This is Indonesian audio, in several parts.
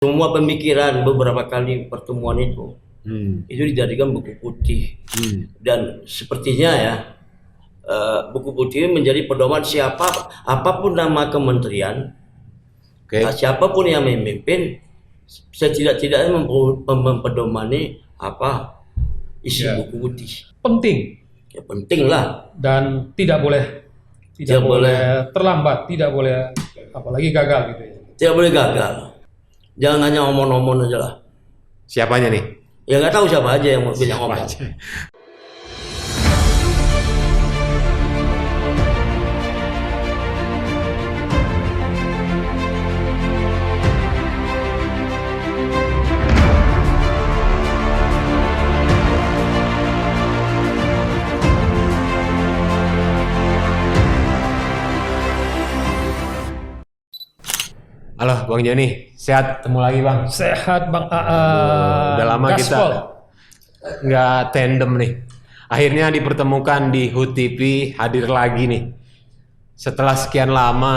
Semua pemikiran beberapa kali pertemuan itu dijadikan buku putih. Dan sepertinya ya, buku putih ini menjadi pedoman apapun nama kementerian, siapapun yang memimpin, setidak-tidaknya mempedomani apa isi buku putih. Penting. Ya penting lah. Dan tidak boleh terlambat, tidak boleh apalagi gagal gitu ya. Tidak boleh gagal. Jangan hanya omong-omong aja lah. Siapanya nih? Ya nggak tahu siapa aja yang mau bilang ngomong. Halo Bang Joni, sehat? Ketemu lagi Bang. Sehat Bang Udah lama Gaspol. kita nggak tandem nih. Akhirnya dipertemukan di HUT TV, hadir lagi nih. Setelah sekian lama,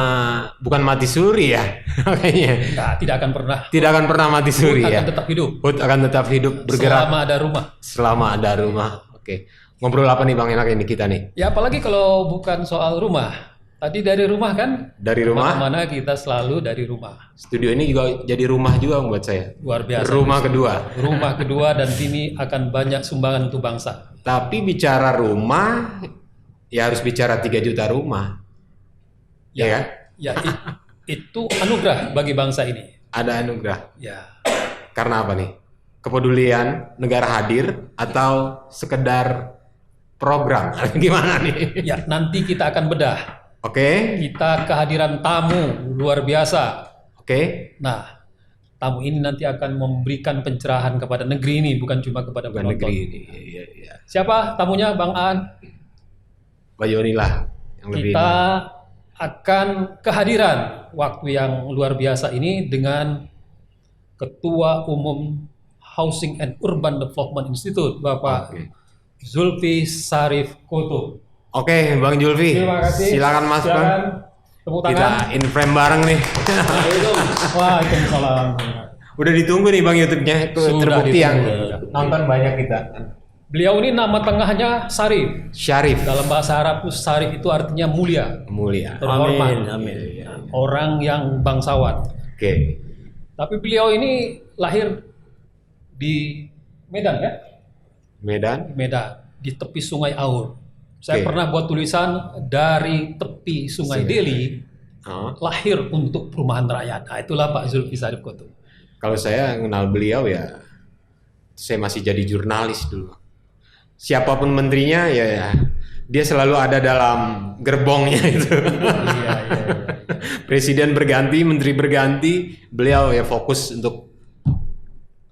bukan mati suri ya kayaknya. Nah, tidak akan pernah. Tidak akan pernah mati suri HUT ya. akan tetap hidup. HUT akan tetap hidup, bergerak. Selama ada rumah. Selama ada rumah. Oke. Ngobrol apa nih Bang enak ini kita nih? Ya apalagi kalau bukan soal rumah. Tadi dari rumah kan? Dari rumah? Kemana kita selalu dari rumah. Studio ini juga jadi rumah juga buat saya. Luar biasa. Rumah kedua. Rumah kedua dan ini akan banyak sumbangan untuk bangsa. Tapi bicara rumah, ya harus bicara 3 juta rumah. Ya kan? Ya itu anugerah bagi bangsa ini. Ada anugerah. Ya. Karena apa nih? Kepedulian negara hadir atau sekedar program? Gimana nih? Ya nanti kita akan bedah. Oke. Kita kehadiran tamu luar biasa. Oke. Nah, tamu ini nanti akan memberikan pencerahan kepada negeri ini, bukan cuma kepada penonton. Negeri ini. Iya. Siapa tamunya, Bang Aan? Pak Yoni lah yang lebih. Kita akan kehadiran waktu yang luar biasa ini dengan Ketua Umum Housing and Urban Development Institute, Bapak Zulfi Sarif Koto. Oke, Bang Julfi. Terima kasih. Silakan Mas Bang. Tepuk tangan. Kita in frame bareng nih. Waalaikumsalam. Udah ditunggu nih Bang YouTube-nya. Sudah Terbukti yang ditunggu. nonton banyak kita. Beliau ini nama tengahnya Sarif. Syarif. Dalam bahasa Arab Sarif itu artinya mulia, Mulia. terhormat, Amin. orang yang bangsawan. Oke. Tapi beliau ini lahir di Medan ya? Medan. Medan, di tepi Sungai Aur. Saya Oke. pernah buat tulisan dari tepi Sungai Deli, lahir untuk perumahan rakyat. Nah, itulah Pak Zulfi Sarif Koto. Kalau saya kenal beliau ya, saya masih jadi jurnalis dulu. Siapapun menterinya ya dia selalu ada dalam gerbongnya itu. Iya. Presiden berganti, menteri berganti, beliau ya fokus untuk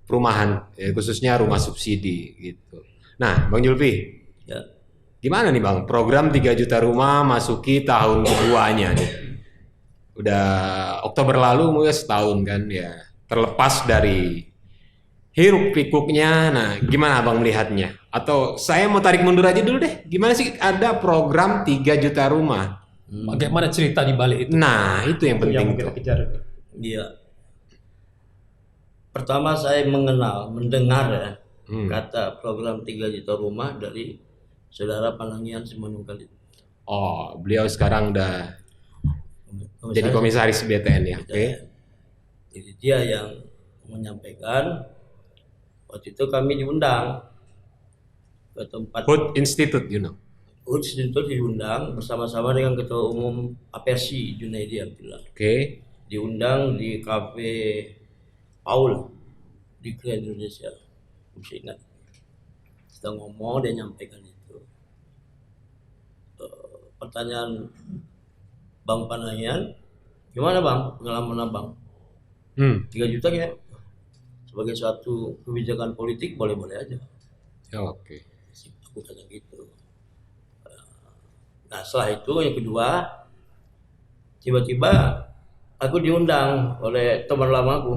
perumahan, ya, khususnya rumah subsidi gitu. Nah, Bang Julfi, Ya. gimana nih Bang? Program 3 juta rumah masuki tahun keduanya nih. Udah Oktober lalu mungkin setahun kan ya. Terlepas dari hiruk pikuknya, nah gimana Abang melihatnya? Atau saya mau tarik mundur aja dulu deh. Gimana sih ada program 3 juta rumah? Bagaimana cerita di balik itu? Nah, itu yang penting kita tuh. kejar. Iya. Pertama saya mendengar ya kata program 3 juta rumah dari Saudara Panangian Simanunggal. Oh, beliau sekarang udah jadi komisaris BTN ya. Oke. Jadi dia yang menyampaikan. Waktu itu kami diundang ke tempat HUT Institute, you know. HUT Institute, diundang bersama-sama dengan Ketua Umum APRSI Junaidi Abdullah. Oke. Diundang di kafe Paul di Grand Indonesia. Masih ingat. Kita ngomong, dia nyampaikan itu. Pertanyaan Bang Panangian, gimana Bang pengalaman Abang? 3 juta ya? Sebagai suatu kebijakan politik boleh-boleh aja. Oke. Aku kata gitu. Nah setelah itu yang kedua, tiba-tiba aku diundang oleh teman lama aku,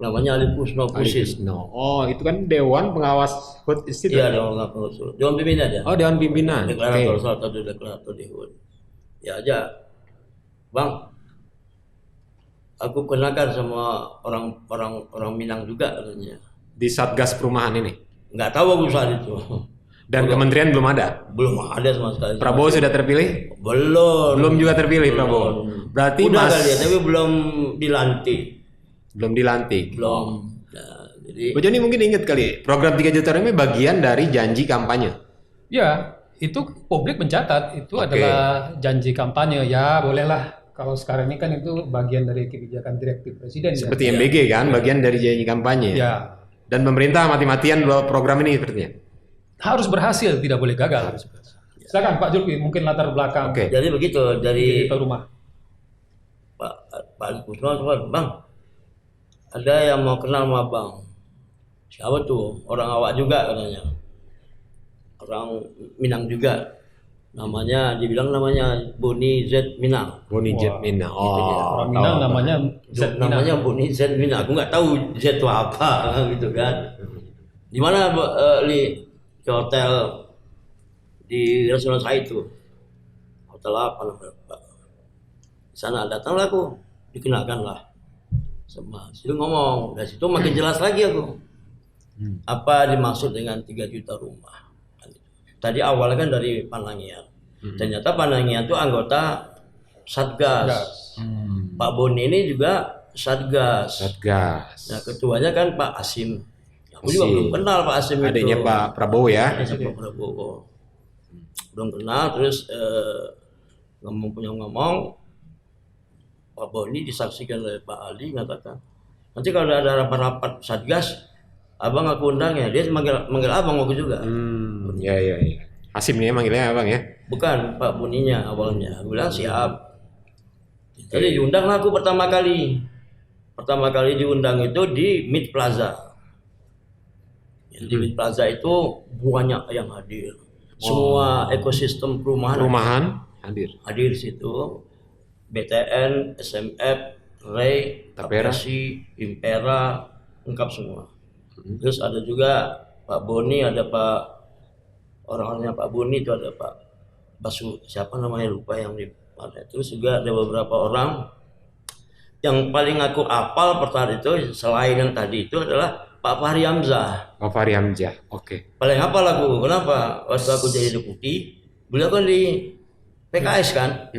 namanya Ali Kusno Pusis. No. Oh, itu kan Dewan Pengawas HUT Institute. Iya, Dewan Pimpinan ya. Oh, Dewan Pimpinan. Deklarator, salah satu deklarator di HUT. Ya aja, Bang, aku kenakan sama orang Minang juga katanya. Di Satgas Perumahan ini. Nggak tahu aku saat itu. Dan kementerian belum ada. Belum ada sama sekali. Prabowo sudah terpilih? Belum. Belum juga terpilih Prabowo. Berarti Udah Mas kali ya, tapi belum dilantik. belum dilantik. Belum. Nah, jadi Bu Joni mungkin ingat kali, program 3 juta ini bagian dari janji kampanye. Ya, itu publik mencatat itu Oke. adalah janji kampanye. Ya, bolehlah. Kalau sekarang ini kan itu bagian dari kebijakan direktif presiden. Seperti ya. MBG kan, bagian dari janji kampanye. Ya, Dan pemerintah mati-matian program ini sepertinya. harus berhasil, tidak boleh gagal. Silakan Pak Julki, mungkin latar belakang Oke. jadi begitu dari di rumah. Pak Ali Kusno, Bang, ada yang mau kenal sama Bang. Siapa tuh? Orang awak juga katanya. Orang Minang juga. Dibilang namanya Boni Z Minang. Boni Jet Mina. Orang Minang namanya Z Minang. Namanya Boni Z Minang. Aku nggak tahu Z itu apa gitu kan. Di mana Li? Di hotel di Rasulullah Said itu. Hotel apa namanya? Di sana datanglah aku, dikenalkan lah sama situ ngomong. Dari situ makin jelas lagi aku apa dimaksud dengan 3 juta rumah. Tadi awalnya kan dari Panangian. Ternyata Panangian itu anggota Satgas. Pak Boni ini juga Satgas. Satgas. Nah, ketuanya kan Pak Asim. Aku juga Asim. belum kenal Pak Asim itu. Adiknya Pak Prabowo ya. Adiknya Pak Prabowo. Belum kenal, terus ngomong Pak Boni disaksikan oleh Pak Ali mengatakan, nanti kalau ada rapat-rapat Satgas, abang aku undang ya. Dia manggil abang aku juga. Ya. Asim nih manggilnya abang ya. Bukan Pak Boninya awalnya. Aku bilang siap. Jadi diundang lah aku pertama kali. Pertama kali diundang itu di Mid Plaza. Di Mid Plaza itu banyak yang hadir. Semua ekosistem perumahan hadir. hadir di situ. BTN, SMF, Ray, Tapera. Tapesi, Impera, lengkap semua. Terus ada juga Pak Boni, ada orang-orangnya Pak Boni itu ada Pak Basu, siapa namanya lupa yang di mana. Terus juga ada beberapa orang yang paling aku apal pertama itu selain yang tadi itu adalah Pak Fahri Hamzah. Pak Fahri Hamzah. Oke. Paling apal aku, kenapa? Waktu aku jadi deputi, beliau kan di PKS kan,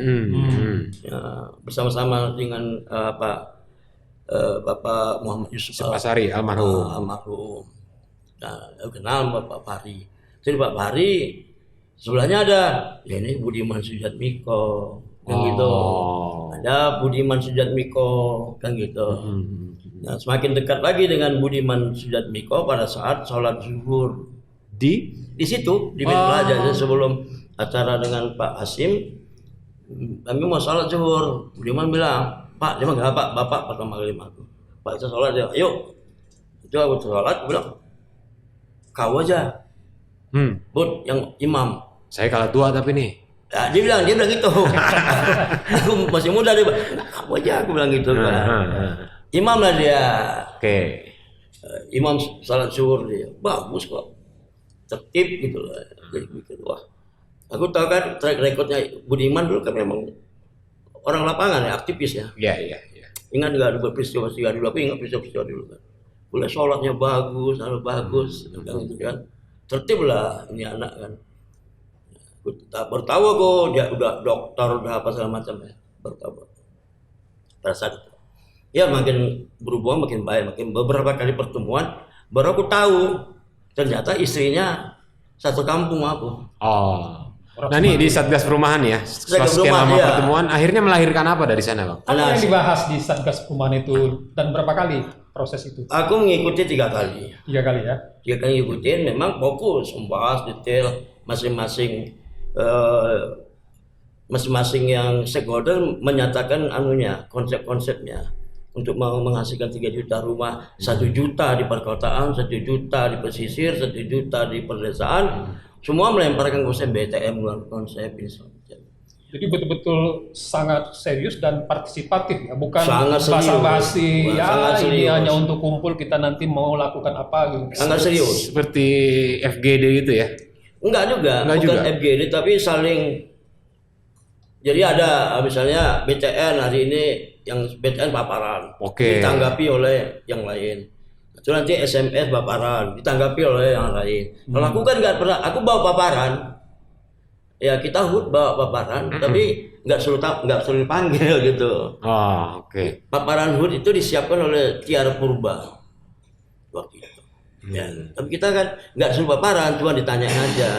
ya, bersama-sama dengan Bapak Muhammad Yusuf Sepasari almarhum. almarhum. Nah, aku kenal Pak Fahri. Jadi Pak Fahri sebelahnya ada, ya ini Budiman Sujatmiko, kan gitu. Ada Budiman Sujatmiko, kan gitu. Nah, semakin dekat lagi dengan Budiman Sujatmiko pada saat sholat zuhur Di situ di Mid Plaza. Jadi sebelum acara dengan Pak Hasim, kami mau sholat zuhur. Budiman bilang, Pak, dia bilang, Pak, Bapak pertama kali aku. Pak, kita sholat, dia, ayo. Itu aku sholat, aku bilang, kau aja, Bud, yang imam. Saya kalah tua tapi nih. Nah, dia bilang gitu. Aku masih muda, dia bilang, kamu aja, aku bilang gitu. Imam lah dia. Oke. Imam salat zuhur dia. Bagus kok. Tertib gitu lah. Jadi mikir, wah. Aku tahu kan track recordnya Budiman dulu kan memang orang lapangan ya, aktivis ya. Iya. Ingat nggak ada peristiwa dulu? Aku ingat peristiwa dulu kan. Boleh sholatnya bagus, bagus, kan. Tertib lah ini anak kan. Bertahu aku dia udah dokter, udah apa segala macam ya. Bertahu. Pada saat itu. Ya makin berhubungan makin baik, makin beberapa kali pertemuan baru aku tahu ternyata istrinya satu kampung aku. Nah ini di Satgas Perumahan ya, setelah sekian lama pertemuan, akhirnya melahirkan apa dari sana Bang? Apa yang dibahas di Satgas Perumahan itu dan berapa kali proses itu? Aku mengikuti 3 kali. 3 kali ya? 3 kali ngikutin, memang fokus, membahas detail masing-masing yang stakeholder menyatakan konsep-konsepnya untuk mau menghasilkan 3 juta rumah, 1 juta di perkotaan, 1 juta di pesisir, 1 juta di pedesaan. Semua melemparkan konsep BTM, konsep ini. Jadi betul-betul sangat serius dan partisipatif ya, bukan Sangat serius. basa-basi ya Sangat ini serius. hanya untuk kumpul kita nanti mau lakukan apa gitu. Sangat serius. Seperti FGD gitu ya? Enggak juga, bukan FGD tapi saling. Jadi ada misalnya BTN hari ini yang BTN paparan, Oke. ditanggapi oleh yang lain. Itu nanti SMS paparan, ditanggapi oleh yang lain. Kalau aku kan nggak pernah, aku bawa paparan. Ya kita HUT bawa paparan, tapi nggak selalu dipanggil gitu. Oh, oke. Paparan HUT itu disiapkan oleh Tiara Purba waktu itu. Ya, tapi kita kan nggak suruh paparan, cuma ditanya aja.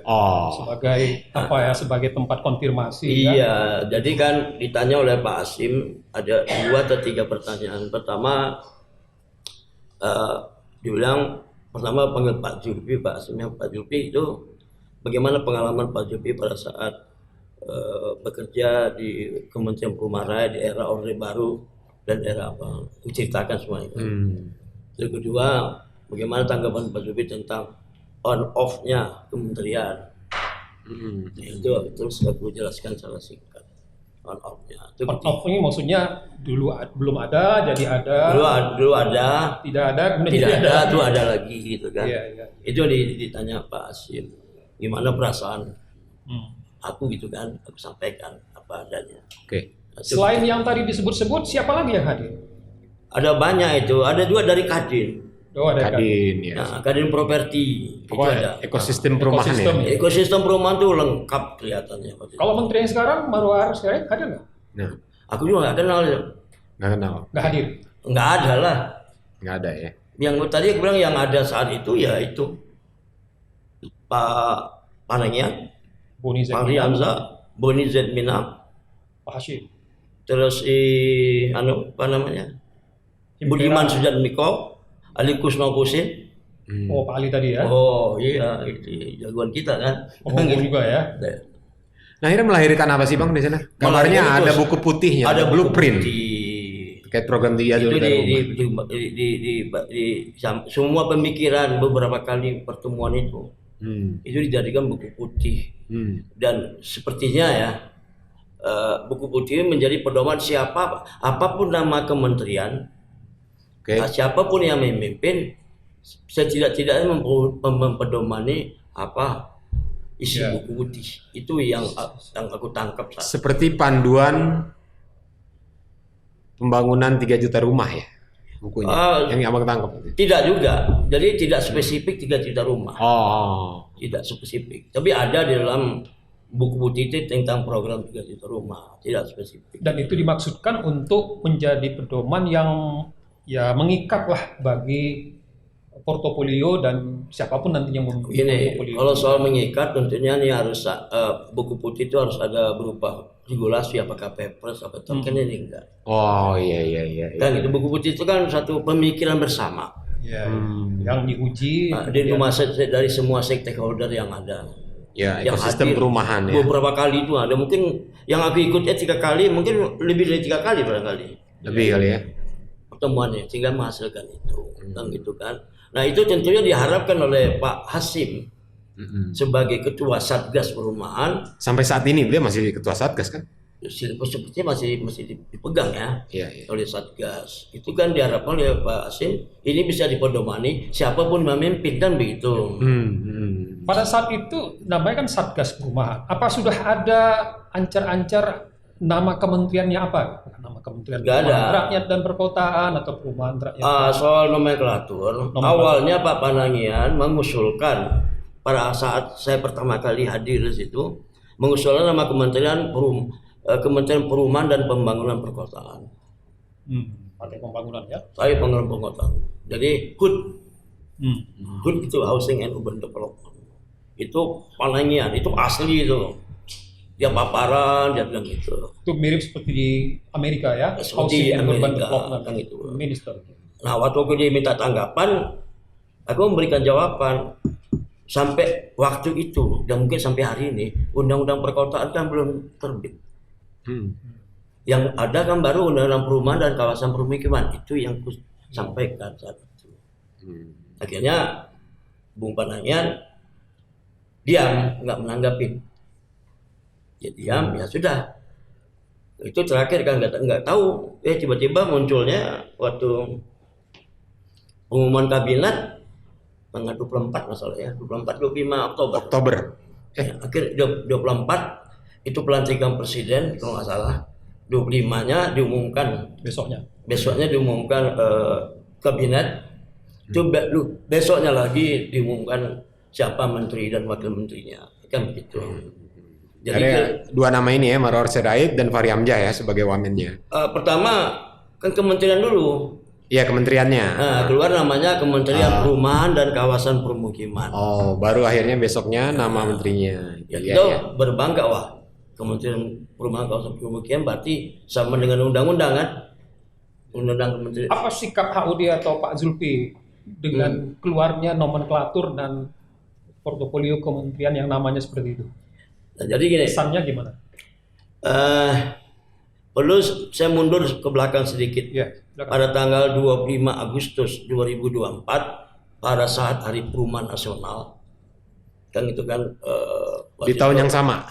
Oh, Sebagai apa ya? Sebagai tempat konfirmasi. Kan? Iya, jadi kan ditanya oleh Pak Hasim ada 2 atau 3 pertanyaan. Pertama, dibilang pertama panggil Pak Zulfi, Pak Hasim yang Pak Zulfi itu bagaimana pengalaman Pak Zulfi pada saat bekerja di Kementerian Perumahan Rakyat di era Orde Baru dan era apa? Diceritakan semua itu. Yang kedua, bagaimana tanggapan Pak Zulfi tentang on off-nya kementerian. Itu terus aku jelaskan secara singkat. On off-nya. On off ini maksudnya dulu belum ada, jadi ada. Dulu ada, Tidak ada, kemudian tidak jadi ada, tuh ada lagi gitu kan. Iya, iya. Itu ditanya Pak Hasim, gimana perasaan aku gitu kan, aku sampaikan apa adanya. oke. Selain yang tadi disebut-sebut, siapa lagi yang hadir? Ada banyak itu, ada juga dari Kadin. Oh, ada Kadin ya. Nah, Kadin Properti itu Pokoknya ada. ekosistem perumahan Ekosistem. ya. Ekosistem perumahan tuh lengkap kelihatannya. Kalau menteri yang sekarang, Marwar Sirait hadir nggak? Nah, Aku juga nggak kenal ya. nggak kenal. Nggak hadir. Nggak ada lah. Nggak ada ya. Yang tadi aku bilang yang ada saat itu ya itu Pak Panengian, Boni Fahri Zainuddin, Hamzah, Boni Zedmina, Pak Hashim. terus apa namanya? Budiman Sujatmiko, Ali Kusno Kusin. Oh, Pak Ali tadi ya. Oh iya, itu jagoan kita kan. Oh, juga ya. Nah, akhirnya melahirkan apa sih Bang di sana? Kabarnya Melahirkan ada itu, buku putihnya, ada ada blueprint putih. terkait program 3 Itu juta rumah. semua pemikiran beberapa kali pertemuan itu dijadikan buku putih. Dan sepertinya ya buku putih menjadi pedoman apapun nama kementerian, Oke. siapapun yang memimpin setidak-tidaknya mempedomani apa isi Ya. buku putih. Itu yang aku tangkap saat Seperti panduan pembangunan 3 juta rumah ya bukunya. Yang Abang tangkap. tidak juga, jadi tidak spesifik 3 juta rumah. Oh. Tidak spesifik, tapi ada di dalam buku putih itu tentang program 3 juta rumah, tidak spesifik. Dan itu dimaksudkan untuk menjadi pedoman yang ya mengikat lah bagi portofolio dan siapapun nanti yang memiliki Ini portofolio. kalau soal mengikat tentunya ini harus buku putih itu harus ada berupa regulasi apakah Perpres apa token ini enggak. Oh iya. Dan itu buku putih itu kan satu pemikiran bersama. Ya, yang diuji Di rumah dari semua stakeholder yang ada. Ya, Yang ekosistem hadir perumahan ya. beberapa kali itu ada, mungkin yang aku ikutnya 3 kali, mungkin lebih dari 3 kali barangkali Lebih kali ya. pertemuannya sehingga menghasilkan itu tentang itu kan. Nah itu tentunya diharapkan oleh Pak Hasim sebagai ketua Satgas Perumahan. Sampai saat ini dia masih ketua Satgas kan? Sepertinya masih dipegang ya Iya. oleh Satgas. Itu kan diharapkan oleh Pak Hasim ini bisa dipedomani siapapun memimpin kan begitu. pada saat itu namanya kan Satgas Perumahan. Apa sudah ada ancar-ancar nama kementeriannya apa? Nama kementerian Nggak ada. Perumahan Rakyat dan Perkotaan atau Perumahan Rakyat? Soal nomenklatur, awalnya Pak Panangian mengusulkan pada saat saya pertama kali hadir di situ, mengusulkan nama Kementerian Perumahan dan Pembangunan Perkotaan. Pakai pembangunan ya. Saya pembangunan perkotaan. Jadi HUD itu Housing and Urban Development. Itu Panangian, itu asli itu. Dia paparan, dia bilang gitu. Itu mirip seperti di Amerika ya. Seperti Housing and Urban Amerika, Development kan itu. Minister. Nah waktu aku diminta tanggapan, aku memberikan jawaban sampai waktu itu dan mungkin sampai hari ini undang-undang perkotaan kan belum terbit. Yang ada kan baru undang-undang perumahan dan kawasan permukiman, itu yang aku sampaikan saat itu. Akhirnya Bung Panangian diam, nggak menanggapi. Ya diam, ya sudah. Itu terakhir kan nggak tahu. Tiba-tiba munculnya waktu pengumuman kabinet tanggal 24 masalah ya, 24-25 Oktober. Oktober. Ya, akhir 24 itu pelantikan presiden kalau nggak salah. 25-nya diumumkan, besoknya diumumkan kabinet, itu besoknya lagi diumumkan siapa menteri dan wakil menterinya, kan begitu. Jadi ada 2 nama ini ya, Marwar Sirait dan Fahri Hamzah ya sebagai wamennya. Pertama kan kementerian dulu. Iya, kementeriannya. Nah, keluar namanya Kementerian Perumahan dan Kawasan Permukiman. Oh, baru akhirnya besoknya nama menterinya. Ya, Iya, itu ya. berbangga, wah, Kementerian Perumahan Kawasan Permukiman berarti sama dengan undang-undang kan? Undang-undang kementerian. Apa sikap HUD atau Pak Zulfi dengan keluarnya nomenklatur dan portofolio kementerian yang namanya seperti itu? Nah, jadi gini, Kesannya gimana? perlu saya mundur ke belakang sedikit. Ya, silakan. Pada tanggal 25 Agustus 2024, pada saat Hari Perumahan Nasional, kan itu kan Di tahun yang sama.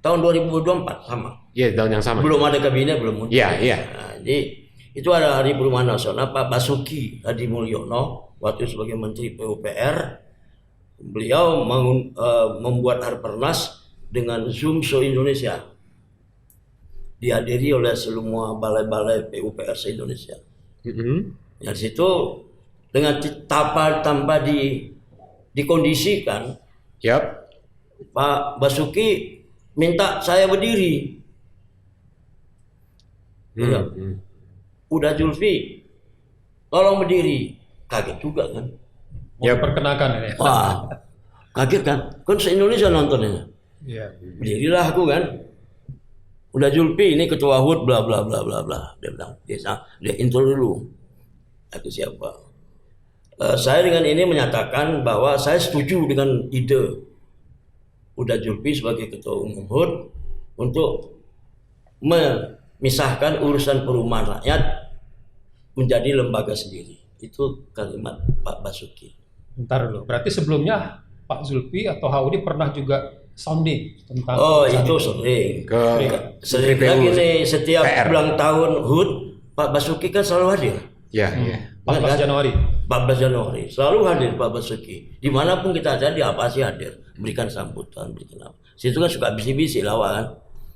tahun 2024 sama. Iya, tahun yang sama. Belum ada kabinet, belum muncul. Iya, iya. Nah, jadi itu ada Hari Perumahan Nasional, Pak Basuki Hadi Mulyono waktu sebagai Menteri PUPR, beliau membuat Harpernas dengan Zoom Show Indonesia, dihadiri oleh semua balai-balai PUPR se-Indonesia. Dari situ dengan tanpa dikondisikan, Yap. Pak Basuki minta saya berdiri. Udah Zulfi, tolong berdiri. Kaget juga kan? Ya, Perkenalkan ini. Wah, kaget kan? Kan se-Indonesia nontonnya. Iya. Berdirilah aku kan. Udah Zulfi, ini ketua HUD bla bla bla bla bla. Dia bilang, dia intro dulu. Aku siapa? Saya dengan ini menyatakan bahwa saya setuju dengan ide Udah Zulfi sebagai ketua umum HUD untuk memisahkan urusan perumahan rakyat menjadi lembaga sendiri. Itu kalimat Pak Basuki. Bentar dulu. Berarti sebelumnya Pak Zulfi atau HUD pernah juga sounding tentang Itu sering. Sering PU, lagi nih, setiap PR. ulang tahun HUD Pak Basuki kan selalu hadir. Ya, ya. 14 Januari. 14 Januari selalu hadir Pak Basuki. Dimanapun kita ada, dia pasti hadir, berikan sambutan, berikan apa. Situ kan suka bisi-bisi lawan,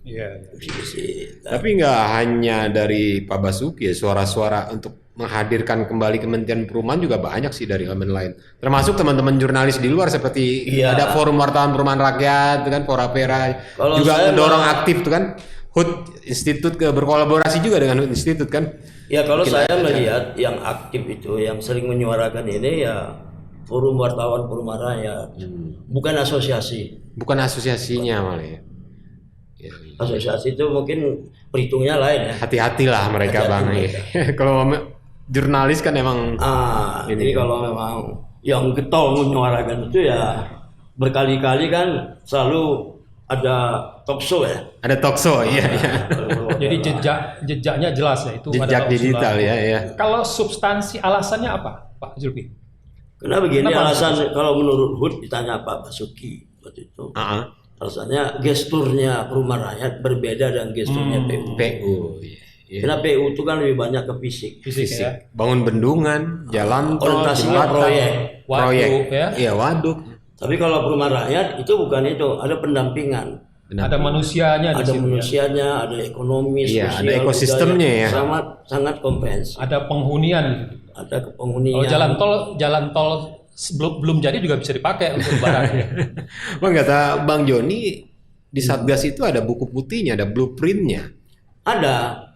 Iya. bisi-bisi. Kan. Tapi nggak hanya dari Pak Basuki ya, suara-suara untuk menghadirkan kembali Kementerian Perumahan juga banyak sih dari elemen lain. Termasuk teman-teman jurnalis di luar seperti Iya. ada Forum Wartawan Perumahan Rakyat, itu kan Pora-Pera Kalau juga saya mendorong aktif tuh kan. HUD Institut berkolaborasi juga dengan HUD Institut kan. Ya kalau Mungkin saya ada. melihat yang aktif itu, yang sering menyuarakan ini ya Forum Wartawan Perumahan Rakyat, bukan asosiasi. Bukan asosiasinya malah ya. Ya. Asosiasi itu mungkin perhitungnya lain ya. Hati-hatilah mereka Hati-hati Bang. mereka. Kalau jurnalis kan emang Jadi kalau memang yang getol menyuarakan itu ya berkali-kali kan selalu ada talk show ya. ada talkshow, iya iya. Jadi jejaknya jelas ya itu. Jejak adalah digital usulan. ya, ya. Kalau substansi alasannya apa, Pak Zulfi? Karena begini Kenapa? alasan kalau menurut HUD ditanya Pak Basuki waktu itu. Alasannya gesturnya Perumahan Rakyat berbeda dengan gesturnya PU. PU. Iya, iya. Karena PU itu kan lebih banyak ke fisik. Fisik ya. Bangun bendungan, jalan tol, Orientasinya jembatan, proyek. proyek. Waduk ya. Iya, waduk. Tapi kalau Perumahan Rakyat itu bukan itu, ada pendampingan. Benar. Ada manusianya di Ada situ. Ya. manusianya, ada ekonomi, Iya, sosial, ada ekosistemnya budaya. ya. Sangat komprehensif. Ada penghunian. Ada penghunian. Kalau jalan tol belum jadi juga bisa dipakai untuk barang. Bang, kata Bang Joni di Satgas itu ada buku putihnya, ada blueprintnya. Ada.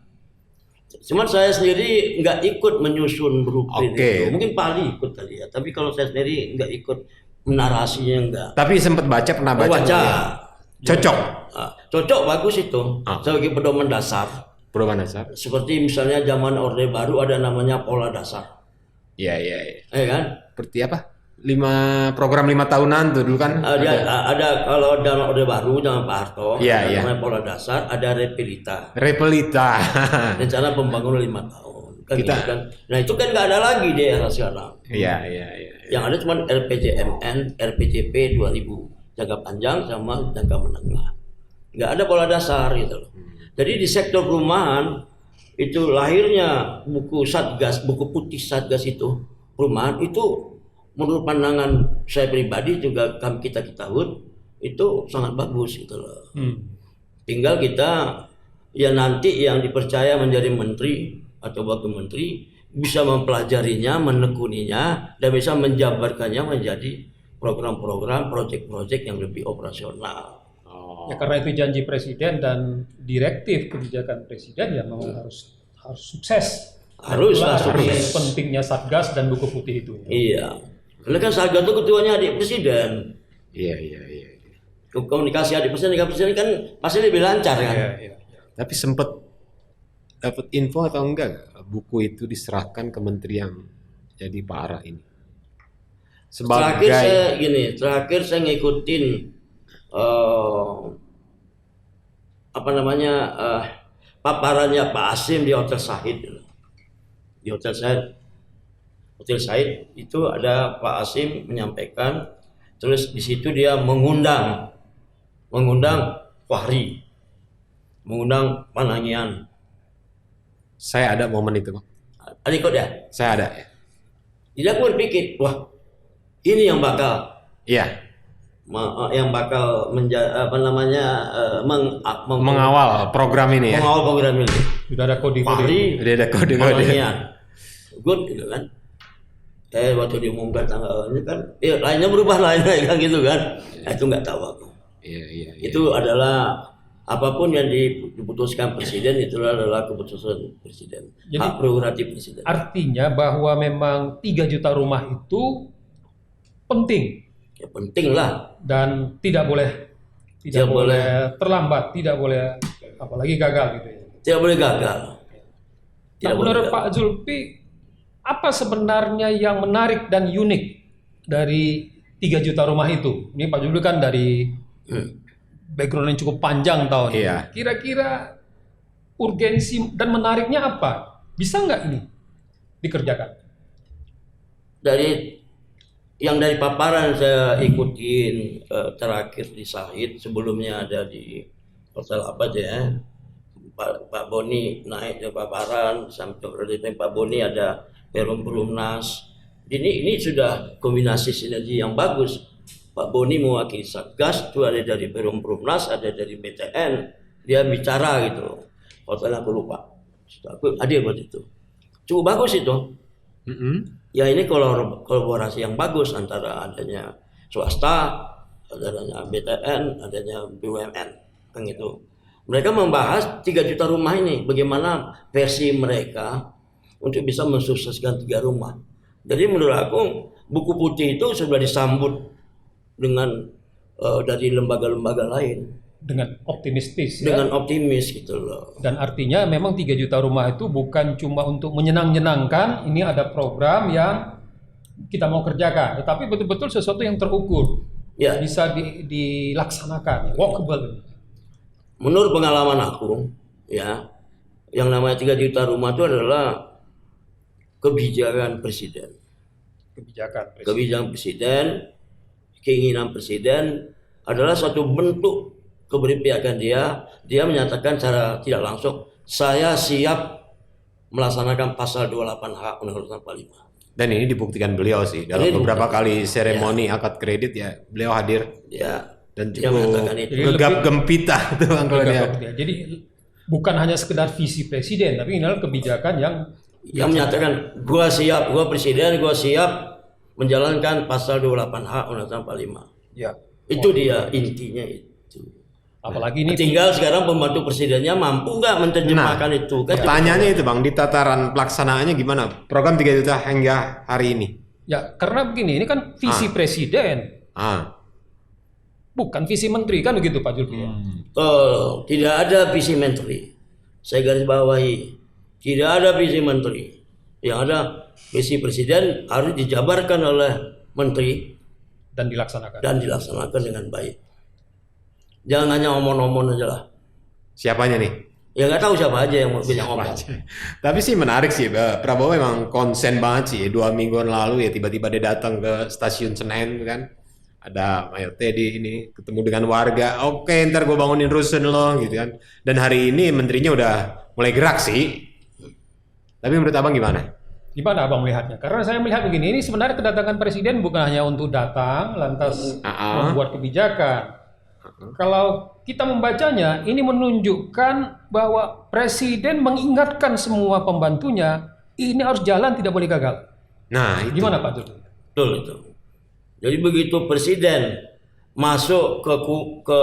Cuman saya sendiri nggak ikut menyusun blueprint Oke. itu. Mungkin Pali ikut tadi ya. Tapi kalau saya sendiri nggak ikut narasinya enggak. Tapi sempat pernah baca. Baca. Cocok. Cocok, bagus itu. Ah. Sebagai pedoman dasar. Perubahan dasar. Seperti misalnya zaman Orde Baru ada namanya pola dasar. Iya, iya, iya. Kan? Seperti apa? Program 5 tahunan tuh dulu kan. Ada kalau dalam Orde Baru zaman Pak Harto, Iya, ada iya. namanya pola dasar, ada repelita. Repelita. Rencana pembangunan 5 tahun. Kan Kita- gitu kan. Nah itu kan nggak ada lagi di era sekarang. Iya, iya, iya. Yang ada cuma RPJMN, RPJP 2000 jangka panjang sama jangka menengah. Nggak ada pola dasar gitu loh. Jadi di sektor perumahan itu lahirnya buku Satgas, buku putih Satgas itu perumahan itu menurut pandangan saya pribadi juga kita HUD itu sangat bagus gitu loh. Tinggal kita ya nanti yang dipercaya menjadi menteri atau wakil menteri bisa mempelajarinya, menekuninya, dan bisa menjabarkannya menjadi program-program, proyek-proyek yang lebih operasional. Ya karena itu janji presiden dan direktif kebijakan presiden ya memang harus sukses. Haruslah sukses. Pentingnya Satgas dan buku putih itu. Iya. Karena kan Satgas itu ketuanya adik presiden. Iya. Komunikasi adik presiden dengan presiden kan pasti lebih lancar kan. Iya. Tapi sempat dapat info atau enggak buku itu diserahkan ke menteri yang jadi Pak Ara ini? Terakhir saya ngikutin paparannya Pak Asim di Hotel Said. Di Hotel Said itu ada Pak Asim menyampaikan, terus di situ dia mengundang Fahri, mengundang Panangian. Saya ada momen itu, Pak. Ada ikut ya? Saya ada. Ya. Jadi aku berpikir, wah ini yang bakal mengawal program ini ya. Mengawal program ini. Sudah ada kode-kode. Sudah ada kode-kode. Good gitu kan. Waktu diumumkan tanggal ini kan, lainnya berubah lainnya kan gitu kan. Itu nggak tahu aku. Iya. Itu adalah apapun yang diputuskan presiden itu adalah keputusan presiden. Jadi, hak prerogatif presiden. Artinya bahwa memang 3 juta rumah itu penting. Ya penting lah. Dan tidak boleh terlambat, tidak boleh apalagi gagal gitu ya. Tidak boleh gagal. Nah, menurut Pak Zulfi, apa sebenarnya yang menarik dan unik dari 3 juta rumah itu? Ini Pak Zulfi kan dari background yang cukup panjang tahun ini. Kira-kira urgensi dan menariknya apa? Bisa nggak ini dikerjakan? Dari paparan saya ikutin terakhir di Said, sebelumnya ada di hotel apa aja ya. Pak Boni naik ke paparan sampai Pak Boni ada Perum Perumnas. Ini sudah kombinasi sinergi yang bagus. Pak Boni mewakili Satgas, itu ada dari Perum Perumnas, ada dari BTN, dia bicara gitu. Hotel aku lupa. Aku hadir buat itu. Cukup bagus itu. Ya ini kolaborasi yang bagus antara adanya swasta, adanya BTN, adanya BUMN, kan gitu. Mereka membahas 3 juta rumah ini, bagaimana versi mereka untuk bisa mensukseskan 3 rumah. Jadi menurut aku buku putih itu sudah disambut dengan dari lembaga-lembaga lain. Dengan optimistis dengan optimis gitu loh. Dan artinya memang 3 juta rumah itu bukan cuma untuk menyenang-nyenangkan, ini ada program yang kita mau kerjakan, tetapi betul-betul sesuatu yang terukur, bisa dilaksanakan, walkable. Menurut pengalaman aku, ya, yang namanya 3 juta rumah itu adalah kebijakan presiden. Kebijakan presiden, keinginan presiden adalah suatu bentuk keberpihakan dia menyatakan secara tidak langsung, saya siap melaksanakan pasal 28H Undang-Undang 45. Dan ini dibuktikan beliau sih dalam beberapa kali seremoni akad kredit ya, beliau hadir. Ya. Dan cukup gegap gempita tuh Bang kalau dia. Jadi bukan hanya sekedar visi presiden, tapi ini adalah kebijakan yang menyatakan gua presiden, gua siap menjalankan pasal 28H Undang-Undang 45. Ya. Itu dia intinya itu. Apalagi ini tinggal sekarang pembantu presidennya mampu nggak menerjemahkan itu. Kan pertanyaannya itu Bang, di tataran pelaksanaannya gimana? Program 3 juta hingga hari ini. Ya, karena begini, ini kan visi presiden. Bukan visi menteri kan begitu Pak Zulfi. Tidak ada visi menteri. Saya garis bawahi, tidak ada visi menteri. Yang ada visi presiden harus dijabarkan oleh menteri dan dilaksanakan dengan baik. Jangan hanya omong-omong aja lah. Siapanya nih? Ya nggak tahu siapa aja yang mau bilang ngomong. Tapi sih menarik sih, Prabowo memang konsen banget sih. 2 mingguan lalu ya tiba-tiba dia datang ke stasiun Senen kan. Ada Mayor Teddy ini ketemu dengan warga. Oke, ntar gue bangunin rusun lo gitu kan. Dan hari ini menterinya udah mulai gerak sih. Tapi menurut abang gimana? Gimana abang melihatnya? Karena saya melihat begini, ini sebenarnya kedatangan presiden bukan hanya untuk datang lantas membuat kebijakan. Kalau kita membacanya, ini menunjukkan bahwa presiden mengingatkan semua pembantunya, ini harus jalan, tidak boleh gagal. Nah, itu. Gimana Pak Jody? Betul itu. Jadi begitu presiden masuk ke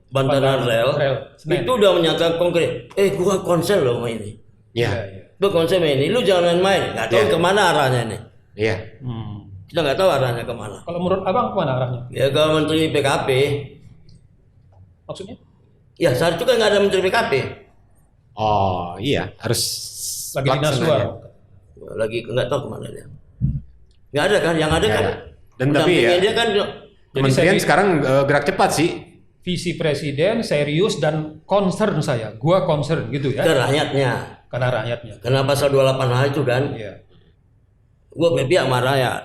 bantaran rel, Senen. itu udah menyatakan konkret. Gua konsen loh sama ini. Ya. Lu konsen sama ini, lu jangan main. Nggak tahu Ya. kemana arahnya nih. Iya. Kita nggak tahu arahnya kemana. Kalau menurut Abang kemana arahnya? Ya ke Menteri PKP. Maksudnya? Ya saat itu kan nggak ada Menteri PKP. Oh, iya, harus Lagi dinas laksana luar. aja. Lagi nggak tahu kemana dia. Nggak ada kan? Yang ada Nggak kan? ada. Dan tapi ya, pendampingnya dia kan Kementerian saya- sekarang gerak cepat sih. Visi presiden serius dan concern saya. Gua concern gitu ke ya. rakyatnya. Karena rakyatnya. Karena pasal 28H itu kan, Iya. gua berpihak sama rakyat.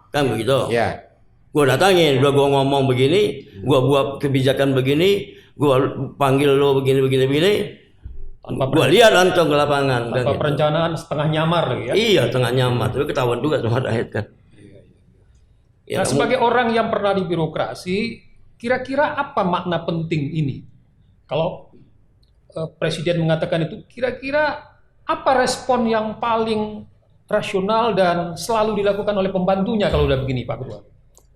Kan begitu. Ya. Gua datangin, gua ngomong begini, gua buat kebijakan begini, gua panggil lo begini. Tanpa Gua lihat langsung ke lapangan. Tanpa gitu. perencanaan setengah nyamar lagi ya. Iya, tengah nyaman. Tapi ketahuan juga sama rakyat kan. Ya, Nah, sebagai orang yang pernah di birokrasi, kira-kira apa makna penting ini? Kalau presiden mengatakan itu, kira-kira apa respon yang paling rasional dan selalu dilakukan oleh pembantunya kalau udah begini, Pak Ketua?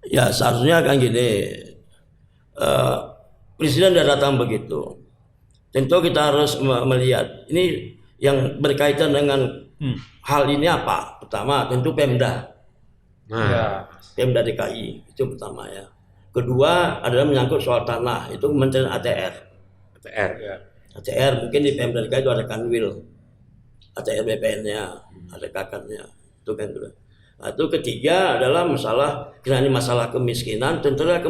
ya seharusnya kan gini. Presiden sudah datang begitu. Tentu kita harus melihat ini yang berkaitan dengan hal ini apa? Pertama, tentu Pemda. Nah, Ya. Pemda DKI itu pertama ya. Kedua adalah menyangkut soal tanah, itu Kementerian ATR. ATR. Ya. ATR mungkin di Pemda DKI itu ada Kanwil, ATR BPN-nya, ada kakaknya, itu kan dulu. Nah, itu ketiga adalah masalah, karena ini masalah kemiskinan, tentunya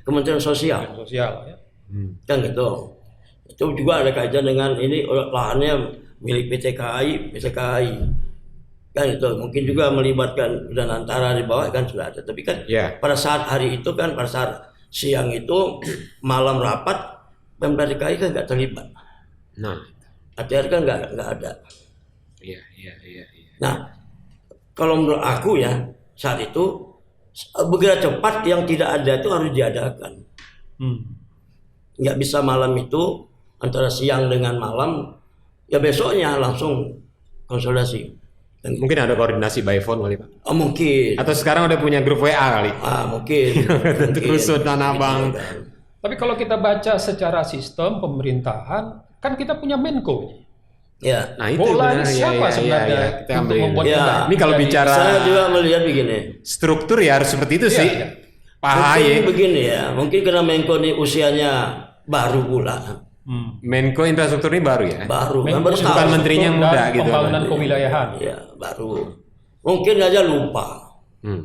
Kementerian Sosial, Sosial ya. kan gitu. Itu juga ada kaitan dengan ini lahannya milik PT KAI. Kan itu mungkin juga melibatkan dan antara di bawah kan sudah ada, tapi kan Ya. pada saat hari itu kan pada saat siang itu malam rapat Pemda DKI kan nggak terlibat, Nah, ATR kan nggak ada. iya. Nah kalau menurut aku ya saat itu bergerak cepat, yang tidak ada itu harus diadakan. Nggak bisa malam itu antara siang dengan malam, ya besoknya langsung konsolidasi. Dan, Mungkin ada koordinasi by phone kali, Pak. mungkin. Atau sekarang udah punya grup WA kali. Mungkin. Terusut Tanah Abang. Tapi kalau kita baca secara sistem pemerintahan, kan kita punya Menko. Ya. Nah, itu Bola benar. siapa sebenarnya Kita untuk ambil. membuat Ya. Ini kalau menjadi- bicara Saya juga melihat begini. struktur ya harus seperti itu Iya, sih. iya. Pak Mungkin Ahy, begini ya. Mungkin karena Menko ini usianya baru pula. Menko infrastruktur ini baru ya. Baru. Kan Menko baru Bukan setahun. menterinya yang dan muda gitu. Pembangunan kewilayahan. Ya, baru. Mungkin aja lupa. Hmm.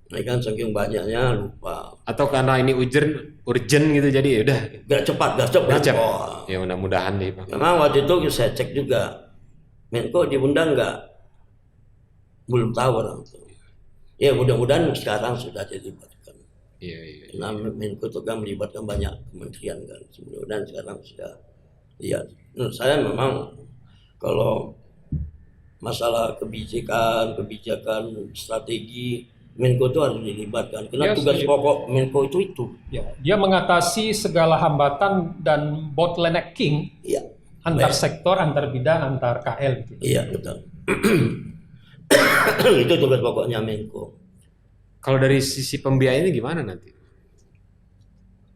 Ini kan saking banyaknya lupa. Atau karena ini urgent gitu jadi ya udah Gak cepat. gercep. Wah. Ya mudah-mudahan deh, Pak. Memang waktu itu saya cek juga. Menko diundang nggak? Belum tahu orang itu. Ya mudah-mudahan sekarang sudah dilibatkan. Iya. Nah, Menko itu kan melibatkan banyak kementerian kan. Mudah-mudahan sekarang sudah. Iya. Menurut saya memang kalau masalah kebijakan strategi, Menko itu harus dilibatkan. Karena Yes, tugas iya. pokok Menko itu. Ya, dia mengatasi segala hambatan dan bottlenecking Iya. antar sektor, antar bidang, antar KL. Gitu. Iya betul. Itu tugas pokoknya Menko. Kalau dari sisi pembiayaan ini gimana nanti?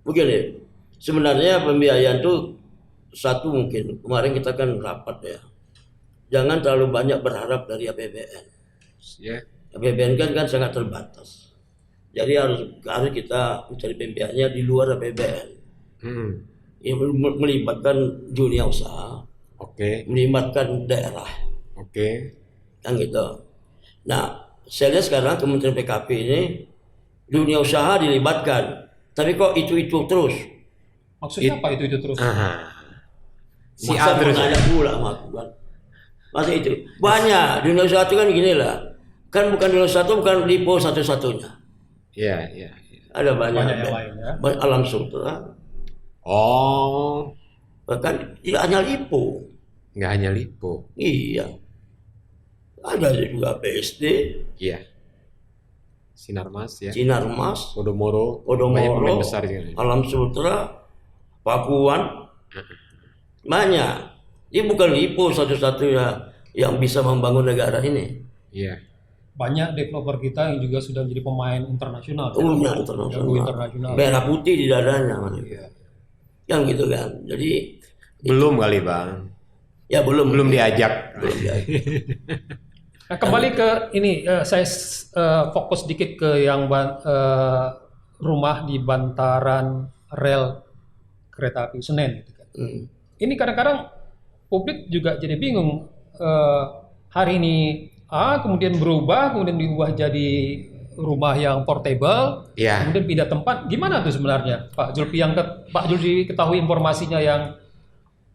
Begini, sebenarnya pembiayaan itu satu mungkin kemarin kita kan rapat ya. Jangan terlalu banyak berharap dari APBN. Ya. APBN kan sangat terbatas. Jadi harus kita mencari pembiayaannya di luar APBN. Yang melibatkan dunia usaha, Oke. melibatkan daerah, Oke. kan gitu. Nah, saya lihat sekarang Kementerian PKP ini dunia usaha dilibatkan, tapi kok itu terus. Maksudnya apa itu terus? Aha. Si Masa A terus. mau nanya pula sama aku kan. Masa itu banyak dunia usaha itu kan begini lah. Kan bukan dunia usaha itu bukan Lipo satu-satunya. Iya. Ada banyak Banyak yang lain ya. Alam Sutra. Oh, Bahkan tidak hanya Lipo. nggak hanya Lipo. Iya. Ada juga PSD. Iya. Sinarmas ya. Sinarmas, Podomoro. Podomoro, Banyak pemain besar juga. Alam Sutra, Pakuan, banyak. Ini bukan Lipo satu-satunya yang bisa membangun negara ini. Iya. Banyak developer kita yang juga sudah menjadi pemain internasional. Punya Jago internasional. internasional. Merah putih di dadanya. Iya. Yang gitu kan. Jadi Belum kali Bang. ya belum diajak. Belum diajak. Nah, kembali ke ini, saya fokus sedikit ke yang rumah di bantaran rel kereta api Senen. Gitu kan. Ini kadang-kadang publik juga jadi bingung. Hari ini kemudian berubah, kemudian diubah jadi rumah yang portable, Iya. kemudian pindah tempat. Gimana tuh sebenarnya, Pak Julfi? Pak Julfi ketahui informasinya yang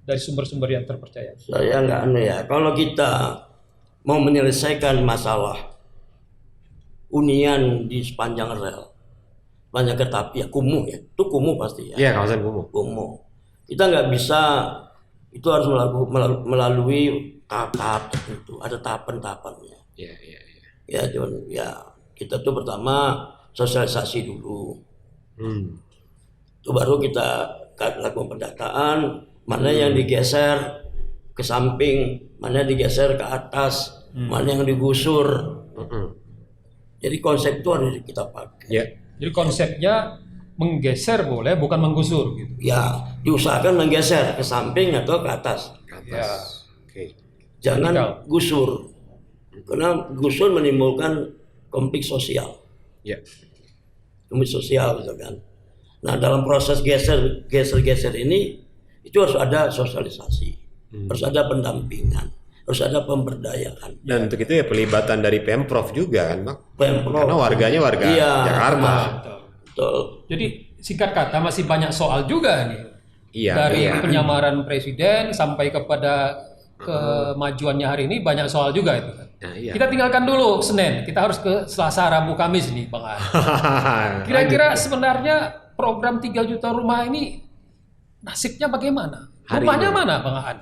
dari sumber-sumber yang terpercaya. Saya nggak ya. Kalau kita mau menyelesaikan masalah hunian di sepanjang rel, banyak kereta api ya, kumuh ya, itu kumuh pasti ya. Iya, kawasan kumuh. Kumuh. Kita nggak bisa, itu harus melalui tahap tertentu, ada tahapan-tahapannya. Iya, iya, iya. Ya, cuman ya kita tuh pertama sosialisasi dulu. Itu baru kita lakukan pendataan, mana yang digeser ke samping, mana yang digeser ke atas, mana yang digusur. Jadi konsep itu harus kita pakai. Iya. Jadi konsepnya menggeser boleh, bukan menggusur gitu. Ya, diusahakan menggeser ke samping atau ke atas. Ya. Oke. Jangan gusur. Karena gusur menimbulkan konflik sosial. Iya. Konflik sosial gitu kan. Nah, dalam proses geser ini itu harus ada sosialisasi. Harus ada pendampingan, harus ada pemberdayaan. Dan untuk itu ya pelibatan dari Pemprov juga kan, Bang? Pemprov. Karena warganya warga Iya, Jakarta. Betul. Jadi singkat kata masih banyak soal juga nih. Iya. Dari iya. penyamaran presiden sampai kepada kemajuannya hari ini banyak soal juga itu kan. Nah, iya. Kita tinggalkan dulu Senin, kita harus ke Selasa, Rabu, Kamis nih Bang An. Kira-kira sebenarnya program 3 juta rumah ini nasibnya bagaimana? Hari Rumahnya ini. mana Bang An?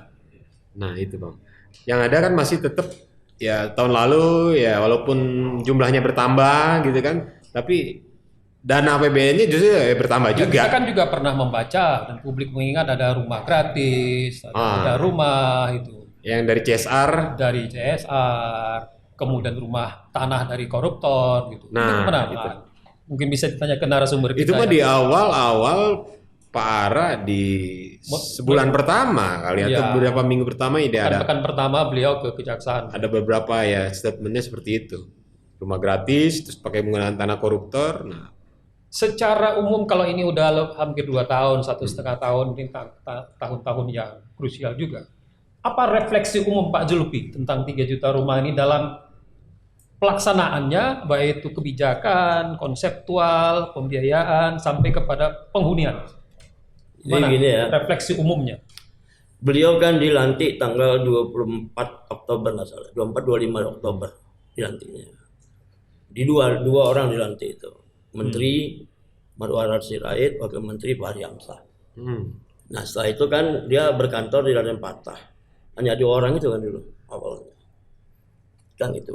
Nah, itu Bang. Yang ada kan masih tetap ya tahun lalu ya walaupun jumlahnya bertambah gitu kan, tapi dana APBN-nya justru ya bertambah Ya, juga. kita kan juga pernah membaca dan publik mengingat ada rumah gratis, ada rumah itu Yang dari CSR. dari CSR, kemudian rumah tanah dari koruptor gitu. Nah, Itu gimana, itu. Bang An? Mungkin bisa ditanya ke narasumber kita. Itu mah ya. di awal-awal Pak Ara di sebulan pertama kali Iya. atau beberapa minggu pertama ini ada Pekan pertama beliau ke kejaksaan. ada beberapa ya statementnya seperti itu. Rumah gratis terus pakai menggunakan tanah koruptor. Nah, Secara umum kalau ini udah hampir 2 tahun, 1,5 tahun, ini tahun-tahun yang krusial juga. Apa refleksi umum Pak Julfi tentang 3 juta rumah ini dalam pelaksanaannya, baik itu kebijakan, konseptual, pembiayaan, sampai kepada penghunian? Jadi gini ya, Refleksi umumnya. beliau kan dilantik tanggal 24 Oktober nggak salah, 24-25 Oktober dilantiknya. Di dua orang dilantik itu, Menteri Marwarar Sirait, Wakil Menteri Fahri Hamzah. Nah setelah itu kan dia berkantor di Raden Patah, hanya 2 orang itu kan dulu awalnya, kan itu.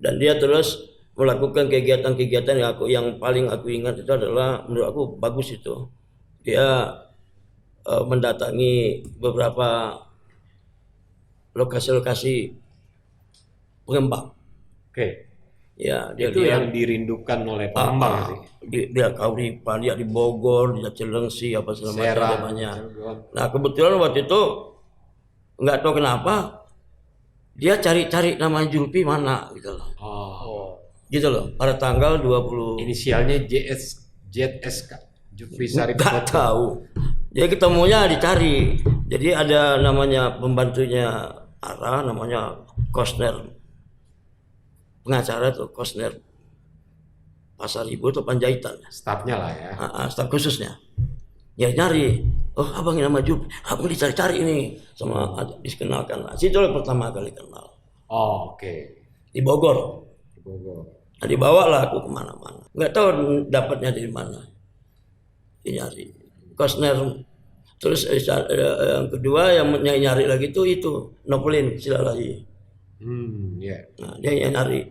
Dan dia terus melakukan kegiatan-kegiatan yang paling aku ingat itu adalah menurut aku bagus itu. Dia mendatangi beberapa lokasi-lokasi pengembang. oke. Ya, dia Itu lihat yang dirindukan oleh pengembang sih. dia Kauripan, dia di Bogor, dia Cilengsi, apa segala macam Serang. namanya. Nah kebetulan waktu itu nggak tahu kenapa dia cari-cari nama Julfi mana gitu loh. Gitu loh. Pada tanggal 20 Inisialnya JSK. Jufri Sarip. nggak tahu. Dia ketemunya dicari. Jadi ada namanya pembantunya Ara, namanya Kosner. Pengacara tuh Kosner. Pasar Ibu atau Panjaitan. Stafnya lah ya. Staf khususnya. Ya nyari. Oh abang ini nama Jup. Abang dicari-cari ini. Sama dikenalkan lah. Situ pertama kali kenal. Oh, oke. Di Bogor. Di Bogor. Nah, dibawa lah aku kemana-mana. Nggak tahu dapatnya dari mana. Nyari Kosner. Terus yang kedua yang nyari lagi itu Novelin Silalahi. Ya. Nah, dia yang nyari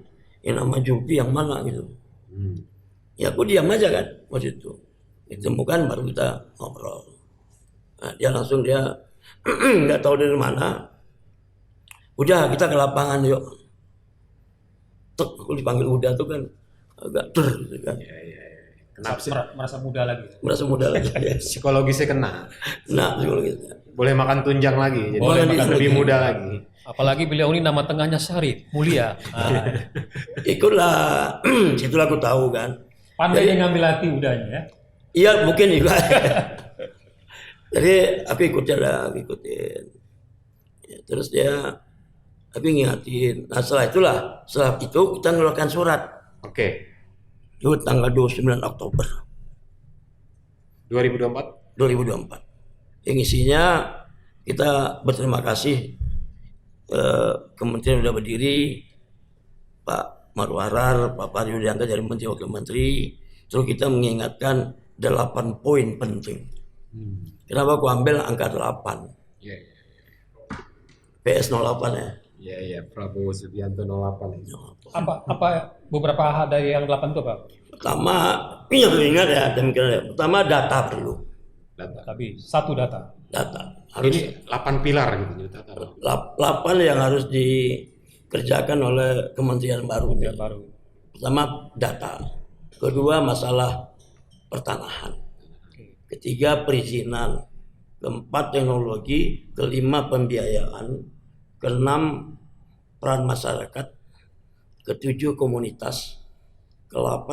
yang nama Julfi yang mana gitu. Ya aku diam aja kan waktu itu. Ditemukan baru kita ngobrol. Nah, dia langsung nggak tahu dari mana. Udah kita ke lapangan yuk. Tek, aku dipanggil udah tuh kan agak gitu kan. Kenapa sih? Merasa muda lagi. Merasa muda lagi. Psikologisnya kena. Nah, psikologisnya. Boleh makan tunjang lagi, jadi Boleh makan makan lebih lagi. muda lagi. Apalagi beliau ini nama tengahnya Syarif, mulia. Ikutlah, situlah aku tahu kan. Pandai dia ngambil hati udahnya ya. Iya mungkin juga. Jadi aku ikutin. Ya, terus aku ngingatin. Nah setelah itu kita ngeluarkan surat. Oke. Itu tanggal 29 Oktober 2024. 2024. Yang isinya kita berterima kasih kementerian udah berdiri, Pak Marwarar, Pak Fahri diangkat jadi Menteri Wakil Menteri. Terus kita mengingatkan 8 poin penting. Kenapa aku ambil angka 8? Iya. PS 08 ya. Iya, Prabowo Subianto 08. Apa beberapa dari yang 8 itu Pak? Pertama, ini yang ingat ya, pertama data perlu. Data. Tapi satu data. Data. Harus Ini 8 pilar gitu. 8 yang harus dikerjakan oleh kementerian baru. Yang baru. Pertama data. Kedua masalah pertanahan. Ketiga perizinan. Keempat teknologi. Kelima pembiayaan. Keenam peran masyarakat. Ketujuh komunitas. Ke-8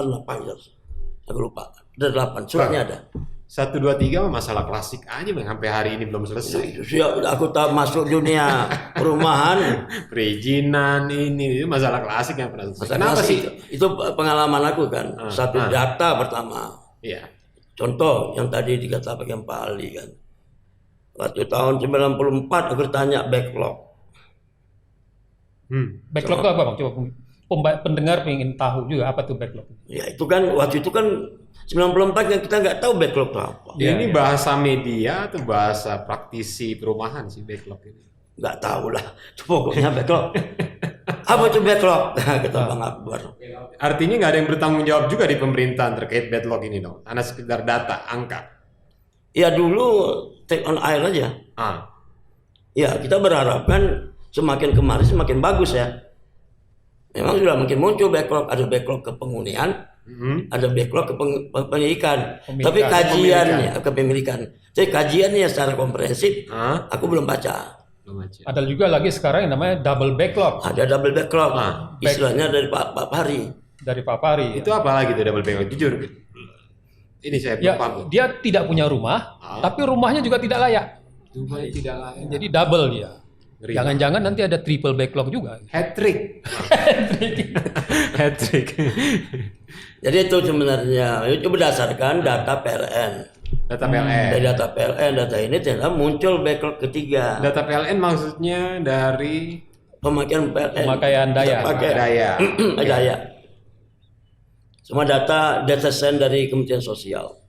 aku lupa. Ada 8 suratnya ada. 1, 2, 3 masalah klasik aja yang sampai hari ini belum selesai. Aku tahu masuk dunia perumahan. Perizinan ini masalah klasik yang pernah selesai. Kenapa Kenapa sih? Itu pengalaman aku kan. Satu data pertama. Iya. Contoh yang tadi dikatakan Pak Ali kan. Waktu tahun 94 aku ditanya backlog. Backlog itu apa Bang? Coba pendengar pengen tahu juga apa tuh backlog. Ya itu kan waktu itu kan 94 yang kita nggak tahu backlog itu apa. Ini bahasa media atau bahasa praktisi perumahan sih backlog ini? Nggak tahu lah. Itu pokoknya backlog. Apa itu backlog? Kata Bang Akbar. Artinya nggak ada yang bertanggung jawab juga di pemerintahan terkait backlog ini dong? Karena sekedar data, angka. Ya dulu take on air aja. Ya kita berharap kan semakin kemarin semakin bagus ya. Memang sudah makin muncul backlog, ada backlog kepenghunian, ada backlog kepemilikan. Tapi kajiannya kepemilikan. Jadi kajiannya secara komprehensif, aku belum baca. Ada juga lagi sekarang yang namanya double backlog. Ada double backlog, istilahnya dari Pak Fahri. Dari Pak Fahri. Itu apa lagi tuh double backlog? Jujur, ini saya belum paham. Dia tidak punya rumah, tapi rumahnya juga tidak layak. Rumahnya tidak layak. Jadi double dia. Ngeri. Jangan-jangan nanti ada triple backlog juga. Hat trick. Hat trick. Jadi itu sebenarnya itu berdasarkan data PLN. Data PLN. Dari data PLN, data ini ternyata muncul backlog ketiga. Data PLN maksudnya dari Pemakaian PLN. Pemakaian daya. daya. Daya. Semua data sen dari Kementerian Sosial,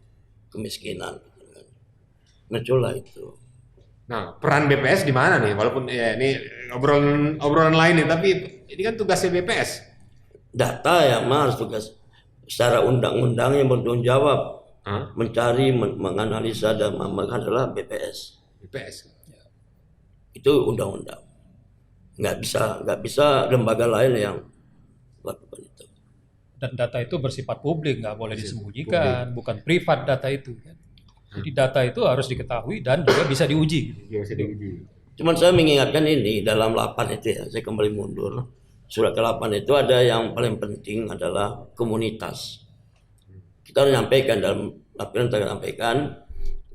kemiskinan. Muncullah itu. Nah, peran BPS di mana nih? Walaupun ya ini obrolan lain nih, tapi ini kan tugasnya BPS. Data yang harus tugas secara undang-undang yang bertanggung jawab mencari, menganalisa dan adalah BPS. BPS. Itu undang-undang. Nggak bisa lembaga lain yang lakukan itu. Dan data itu bersifat publik, nggak boleh disembunyikan, bukan privat data itu. Jadi data itu harus diketahui dan juga bisa diuji. Bisa diuji. Cuman saya mengingatkan ini dalam 8 itu ya, saya kembali mundur. Surat ke-8 itu ada yang paling penting adalah komunitas. Kita harus menyampaikan dalam laporan kita sampaikan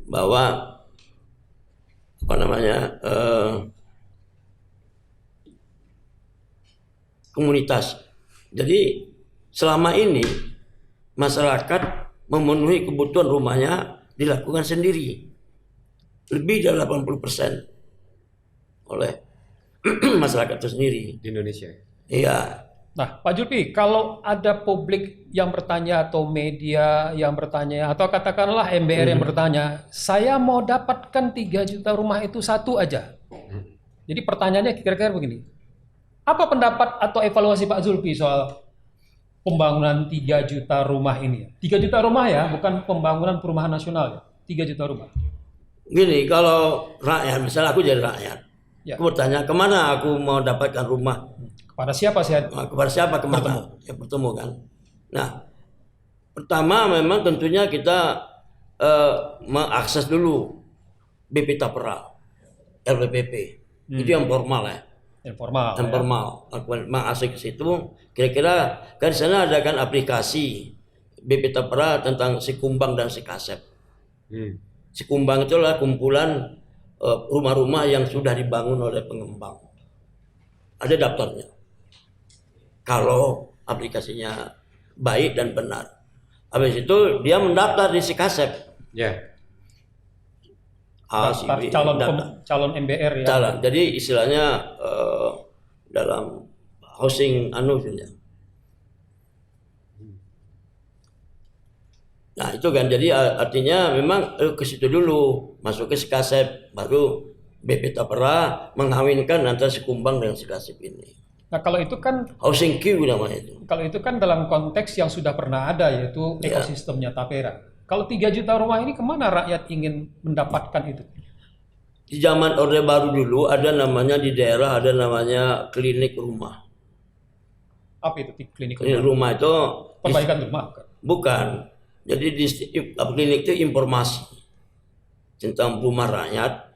bahwa komunitas. Jadi selama ini masyarakat memenuhi kebutuhan rumahnya dilakukan sendiri. Lebih dari 80% oleh masyarakat itu sendiri. Di Indonesia. Iya. Nah, Pak Julpi, kalau ada publik yang bertanya atau media yang bertanya atau katakanlah MBR yang bertanya, saya mau dapatkan 3 juta rumah itu satu aja. Jadi pertanyaannya kira-kira begini. Apa pendapat atau evaluasi Pak Julpi soal pembangunan 3 juta rumah ini? 3 juta rumah ya, bukan pembangunan perumahan nasional ya. 3 juta rumah. Gini, kalau rakyat, misalnya aku jadi rakyat, Ya. aku bertanya kemana aku mau dapatkan rumah, Kepada siapa saya? kepada siapa, kemana, ya bertemu kan. Nah, pertama memang tentunya kita mengakses dulu BP Tapera, LPPP, itu yang formal ya. Informal. Yang Ya. formal, mengakses ke situ, kira-kira kan di sana ada kan aplikasi BP Tapera tentang Sikumbang dan Sikasep. Sikumbang itu adalah kumpulan rumah-rumah yang sudah dibangun oleh pengembang. Ada daftarnya. Kalau aplikasinya baik dan benar. Habis itu dia mendaftar di Sikasep. Ya. Daftar CB, calon MBR ya. calon. Jadi istilahnya dalam housing anunya. Nah itu kan jadi artinya memang ke situ dulu, masuk ke Sikasep, baru BP Tapera mengawinkan antara Sikumbang dengan Sikasep ini. Nah, kalau itu kan Housing queue namanya itu. dalam konteks yang sudah pernah ada, yaitu ekosistemnya Tapera. Kalau 3 juta rumah ini kemana rakyat ingin mendapatkan itu? Di zaman Orde Baru dulu ada namanya di daerah ada namanya klinik rumah. Apa itu klinik Klinik rumah? rumah itu Perbaikan rumah kan? bukan. Jadi di klinik itu informasi tentang rumah rakyat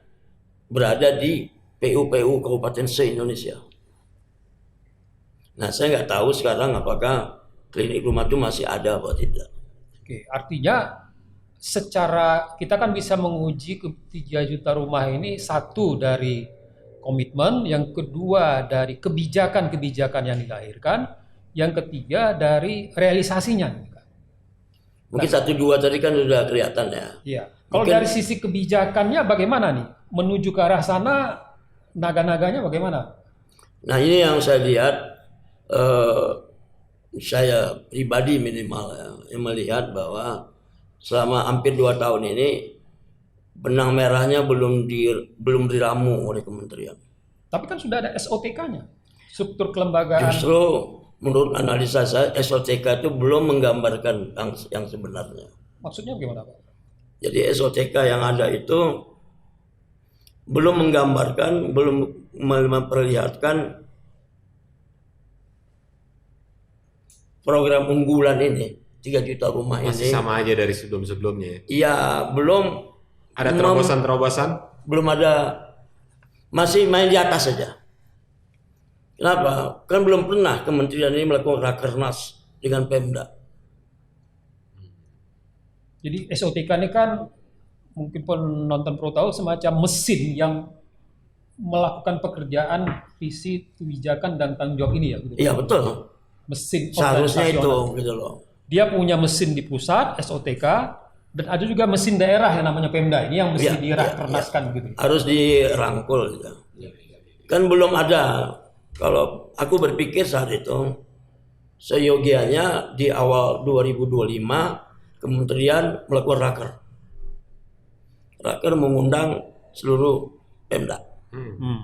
berada di PU-PU Kabupaten se-Indonesia. Nah, saya nggak tahu sekarang apakah klinik rumah itu masih ada atau tidak. Oke, artinya secara kita kan bisa menguji ke 3 juta rumah ini, satu dari komitmen, yang kedua dari kebijakan-kebijakan yang dilahirkan, yang ketiga dari realisasinya. Mungkin 1-2 tadi kan sudah kelihatan ya. Iya. Kalau Mungkin- dari sisi kebijakannya bagaimana nih? Menuju ke arah sana, naga-naganya bagaimana? Nah, ini yang saya lihat, saya pribadi minimal ya, yang melihat bahwa selama hampir 2 tahun ini benang merahnya belum diramu oleh kementerian. Tapi kan sudah ada SOTK-nya, struktur kelembagaan. Justru menurut analisa saya SOTK itu belum menggambarkan yang sebenarnya. Maksudnya bagaimana, Pak? Jadi SOTK yang ada itu belum menggambarkan, belum memperlihatkan program unggulan ini, 3 juta rumah Masih ini. sama aja dari sebelum-sebelumnya. Ya, belum Ada terobosan-terobosan? belum ada, masih main di atas saja. Kenapa? Kan belum pernah kementerian ini melakukan rakernas dengan Pemda. Jadi SOTK ini kan mungkin penonton perlu tahu semacam mesin yang melakukan pekerjaan visi, kebijakan dan tanggung jawab ini ya. Gitu. Iya betul. Mesin Seharusnya itu organisasional. gitu loh. Dia punya mesin di pusat SOTK dan ada juga mesin daerah yang namanya Pemda. Ini yang mesti Iya, dirakernaskan gitu. Harus dirangkul gitu. Kan belum ada. Kalau aku berpikir saat itu seyogianya di awal 2025 kementerian melakukan raker. Raker mengundang seluruh Pemda.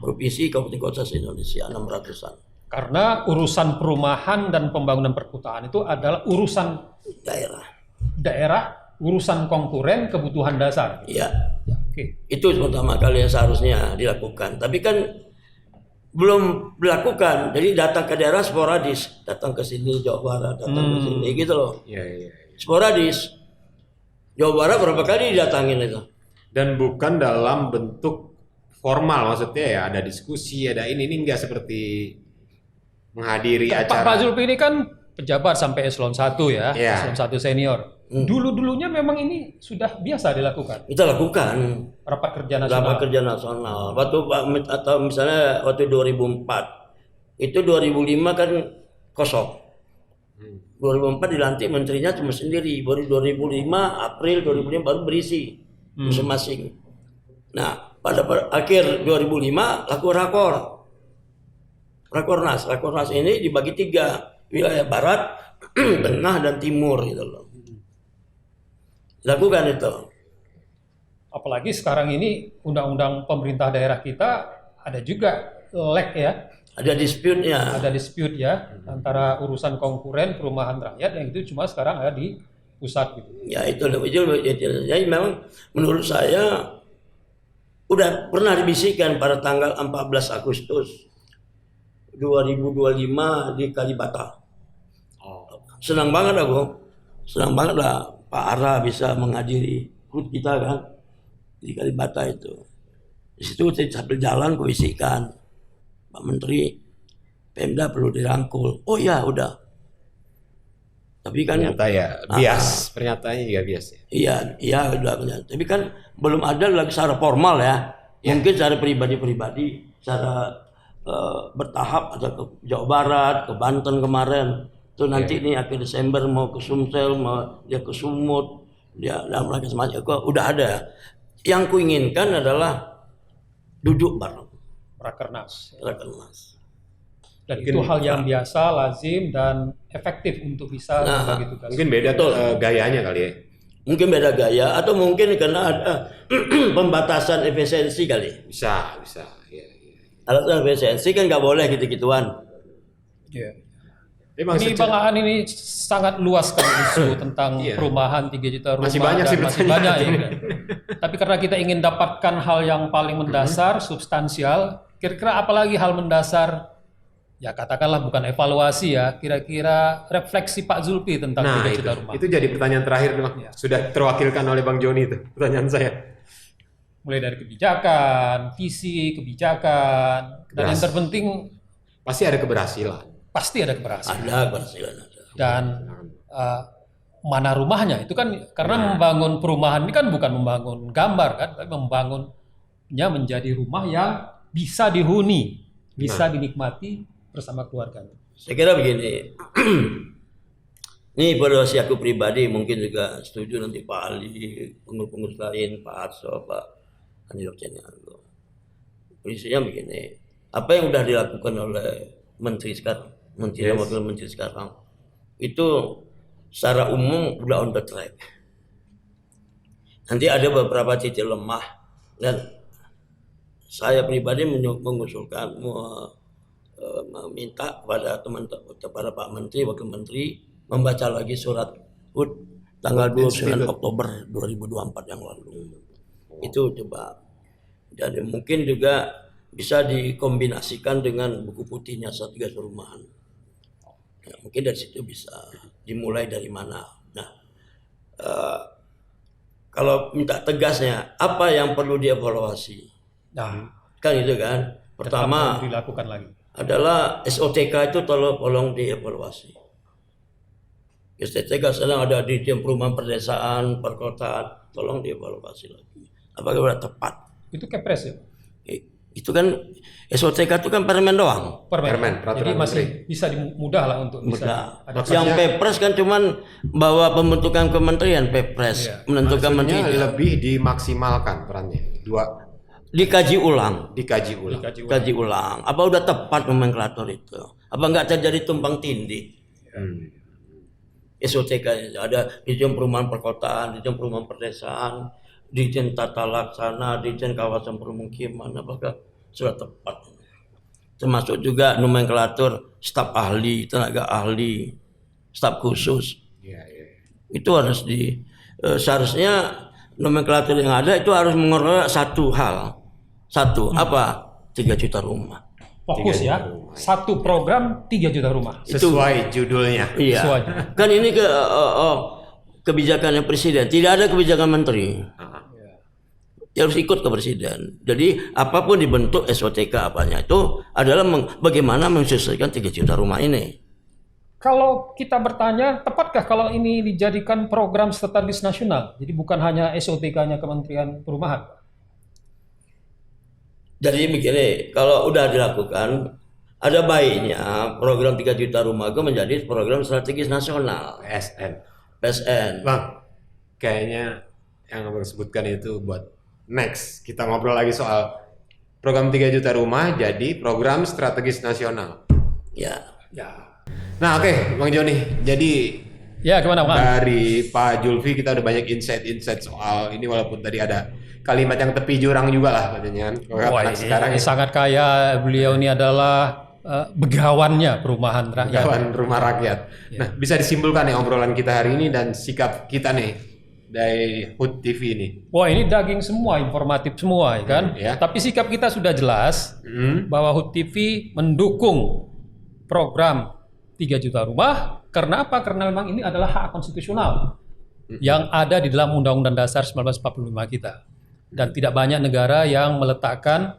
Provinsi Kabupaten Kota se-Indonesia 600-an. Karena urusan perumahan dan pembangunan perkotaan itu adalah urusan daerah, urusan konkuren, kebutuhan dasar. Iya. Ya, oke. Itu pertama kali yang seharusnya dilakukan. Tapi kan belum dilakukan. Jadi datang ke daerah sporadis, datang ke sini Jawa Barat, datang ke sini gitu loh. Iya. Sporadis. Jawa Barat berapa kali didatangin itu? Dan bukan dalam bentuk formal, maksudnya ya ada diskusi, ada ini enggak seperti menghadiri Pak acara. Zulfi ini kan pejabat sampai eselon 1 ya, Iya. eselon 1 senior. Dulu-dulunya memang ini sudah biasa dilakukan. Kita lakukan Rapat kerja nasional. rapat kerja nasional. Waktu atau misalnya waktu 2004 itu 2005 kan kosong. 2004 dilantik menterinya cuma sendiri. Baru 2005 April 2005 baru berisi masing-masing. Nah pada akhir 2005 laku Rakornas ini dibagi 3, wilayah barat, tengah dan timur gitu loh. Lakukan itu. Apalagi sekarang ini undang-undang pemerintah daerah kita ada juga lag ya. ada dispute-nya. Ada dispute ya antara urusan konkuren perumahan rakyat yang itu cuma sekarang ada di pusat gitu. Ya itu. Jadi memang menurut saya udah pernah dibisikkan pada tanggal 14 Agustus 2025 di Kalibata. Senang banget aku. Senang banget lah Pak Ara bisa menghadiri HUT kita kan di Kalibata itu. Di situ saya sambil jalan kuisikan, Pak Menteri, Pemda perlu dirangkul. Oh ya udah. Tapi kan Ternyata ya bias, pernyataannya juga bias ya. iya udah. Tapi kan belum ada lagi secara formal ya. Mungkin secara pribadi-pribadi, secara bertahap ada ke Jawa Barat, ke Banten kemarin. Itu nanti nih akhir Desember mau ke Sumsel, mau dia ke Sumut, dia dalam rangka semacam itu udah ada. Yang kuinginkan adalah duduk bareng Rakernas. Rakernas. Dan itu hal yang biasa, lazim dan efektif untuk bisa membagi tugas. Mungkin beda gayanya kali ya. Mungkin beda gaya atau mungkin karena ada pembatasan efisiensi kali. Bisa. Ya. Alasan efisiensi kan nggak boleh gitu-gituan. Iya. Ini Bang Aan ini sangat luas kan isu tentang perumahan 3 juta rumah. Masih banyak sih masih banyak ya. Tapi karena kita ingin dapatkan hal yang paling mendasar, substansial, kira-kira apalagi hal mendasar, ya katakanlah bukan evaluasi ya, kira-kira refleksi Pak Zulfi tentang 3 juta rumah. Itu jadi pertanyaan terakhir Bang. Sudah terwakilkan oleh Bang Joni itu pertanyaan saya. Mulai dari kebijakan, visi, kebijakan, dan yang terpenting pasti ada keberhasilan. Pasti ada keberhasilan. Ada keberhasilan. Dan mana rumahnya itu kan karena membangun perumahan ini kan bukan membangun gambar kan, tapi membangunnya menjadi rumah yang bisa dihuni, bisa dinikmati bersama keluarga. Saya kira begini. Ini evaluasi aku pribadi, mungkin juga setuju nanti Pak Ali, pengurus lain, Pak Arso, Pak Andi Okceniago. Prinsipnya begini, apa yang sudah dilakukan oleh Menteri sekarang, Menteri dan Wakil Menteri sekarang, itu secara umum udah on the track. Nanti ada beberapa titik lemah dan saya pribadi mengusulkan, meminta kepada teman-teman, kepada Pak Menteri, Wakil Menteri membaca lagi surat HUT tanggal 29 Oktober 2024 yang lalu. Itu coba. Jadi mungkin juga bisa dikombinasikan dengan buku putihnya Satgas Perumahan. Ya, mungkin dari situ bisa dimulai dari mana. Nah, kalau minta tegasnya, apa yang perlu dievaluasi? Nah, Kan itu kan. Pertama dilakukan lagi adalah SOTK itu tolong dievaluasi. SOTK sedang ada di Dijen Perumahan Perdesaan, Perkotaan, tolong dievaluasi lagi. Apakah sudah tepat? Itu Kepres ya? Itu kan SOTK itu kan permen doang. Permen. Jadi peraturan masih menteri. bisa mudah lah untuk Mudah. bisa. Yang Pepres kan cuman bawa pembentukan kementerian, Pepres menentukan Maksudnya menteri. lebih dimaksimalkan perannya. Dikaji ulang. Dikaji ulang. Kaji ulang. Apa udah tepat nomenklatur itu? Apa enggak terjadi tumpang tindih? SOTK ada Dijen Perumahan Perkotaan, Dijen Perumahan Perdesaan, Dijen Tata Laksana, Dijen Kawasan Permukiman, apakah sudah tepat? Termasuk juga nomenklatur staf ahli, tenaga ahli, staf khusus. Itu harus seharusnya nomenklatur yang ada itu harus mengelola satu hal. Satu, apa? 3 juta rumah. Fokus ya, satu program 3 juta rumah. Sesuai judulnya. Iya. Sesuai. Kan ini kebijakannya presiden, tidak ada kebijakan menteri. Ya harus ikut ke presiden. Jadi apapun dibentuk SOTK apanya itu adalah bagaimana menyesuaikan 3 juta rumah ini. Kalau kita bertanya, tepatkah kalau ini dijadikan program strategis nasional? Jadi bukan hanya SOTK-nya Kementerian Perumahan? Jadi begini, kalau udah dilakukan, ada baiknya program 3 juta rumah itu menjadi program strategis nasional. PSN. Bang, kayaknya yang abang sebutkan itu buat next. Kita ngobrol lagi soal program 3 juta rumah jadi program strategis nasional. Ya. Nah oke, Bang Joni. Jadi Ya, gimana Bang? dari Pak Zulfi kita udah banyak insight soal ini, walaupun tadi ada kalimat yang tepi jurang juga lah katanya kan. Wah, Anak sekarang ini sangat kaya. Beliau ini adalah begawannya perumahan rakyat. Kawan rumah rakyat. Nah, bisa disimpulkan nih obrolan kita hari ini dan sikap kita nih dari HUT TV ini. Wah, ini daging semua, informatif semua, ya kan? Ya. Tapi sikap kita sudah jelas bahwa HUT TV mendukung program 3 juta rumah. Karena apa? Karena memang ini adalah hak konstitusional yang ada di dalam Undang-Undang Dasar 1945 kita. Dan tidak banyak negara yang meletakkan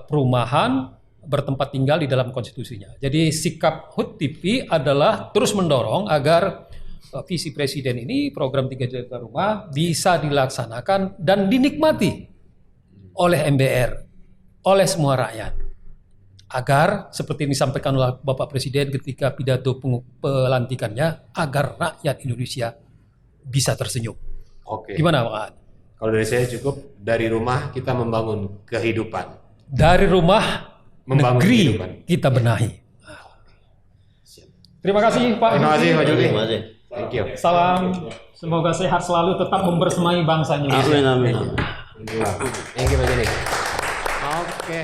perumahan bertempat tinggal di dalam konstitusinya. Jadi sikap HUT TV adalah terus mendorong agar visi presiden ini, program 3 juta rumah, bisa dilaksanakan dan dinikmati oleh MBR, oleh semua rakyat. Agar seperti yang disampaikan oleh Bapak Presiden ketika pidato pelantikannya, agar rakyat Indonesia bisa tersenyum. Oke. Gimana Pak An? Kalau dari saya cukup, dari rumah kita membangun kehidupan. Dari rumah Membangun negeri kehidupan. kita benahi. Terima kasih Pak. Terima kasih Pak Juli. Terima kasih. Thank you. Salam, semoga sehat selalu, tetap membersamai bangsa Indonesia. Amin, amin. Thank you Pak Juli. Oke.